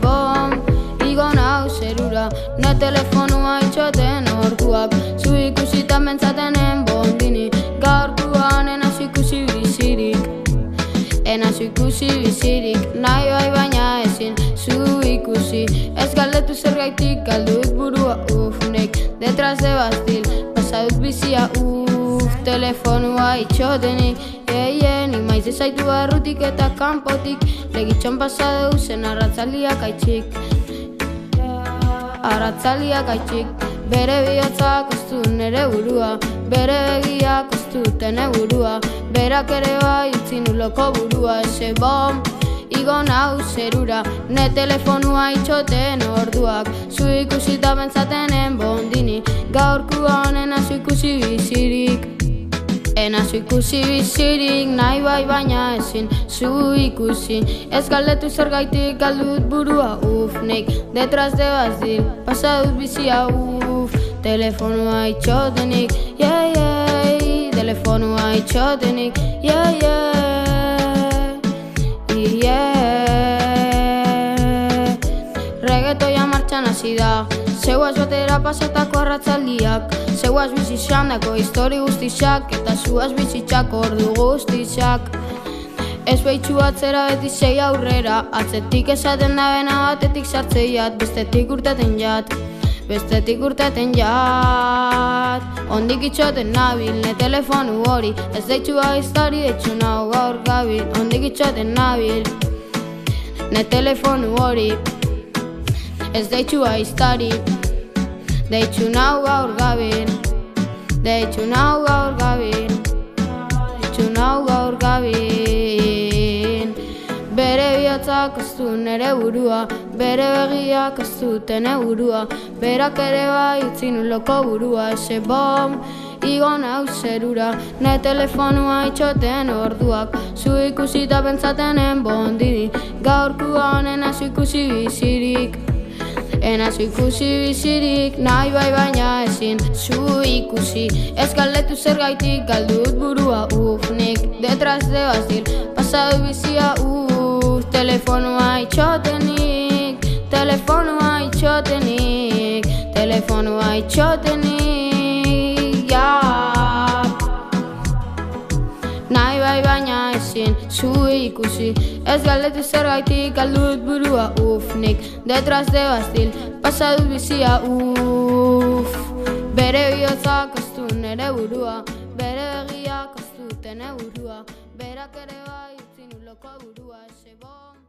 bom, igo nau zerura, ne telefonua itxoten orduak, zu ikusita mentzatenen bondini, gaurkoan enazu ikusi bizirik, nahi bai baina ezin zu ikusi, ez galdetu zergaitik galdut burua, nek detras de bastil, pasadut bizia, telefonua itxotenik, nik maiz ezaitu barrutik eta kanpotik, legitxon pasadeu zen arratzaldiak aitxik, bere bihotza koztu nere burua, bere begia koztu tene burua, berak ere bai utzi nuloko burua, eze bom, igo nau zerura, ne telefonua itxoten orduak, zu ikusita bentzatenen bondini, gaurkoan enazu ikusi bizirik, nahi bai baina ezin zu ikusi, ez galdetu zergaitik galdut burua, nek detras de bastil, pasadut bizia, telefonua itxotenik, telefonua itxotenik, reggaetoia martxan hasi da, zeuaz batera pasatako arratzaldiak, zeuaz bizitxandako histori guztizak, eta zuaz bizitzak ordu guztizak. Ez behitxu atzera beti zei aurrera, atzetik esaten da bena batetik sartzeiat, bestetik urteten jat, ondik itxoten nabil, ne telefonu hori, ez deitxu agiztari, deitxu nau gaur gabil, ondik itxoten nabil, ne telefonu hori, ez deitxu agiztari, deitxu nau gaur gabil, deitxu nau gaur gabil, bere bihotzak oztu nere burua, bere begiak oztu tene burua, berak ere bai utzi nuloko burua, eze bom, igo nau zerura, ne telefonua itxoten orduak, zu ikusita bentzatenen bondini, gaurkoan enazu ikusi bizirik, nahi bai baina ezin zu ikusi, ez galdetu zergaitik galdut burua, nek detras de bastil, pasadu bizia, telefonua itxotenik, nahi bai baina ezin zu ikusi, ez galdetu zergaitik galdut burua, nek detras de bastil, pasadut bizia, bere bihotza koztu nere burua, bere begia koztu tene burua, berak ere bai utzi nuloko burua, eze bom.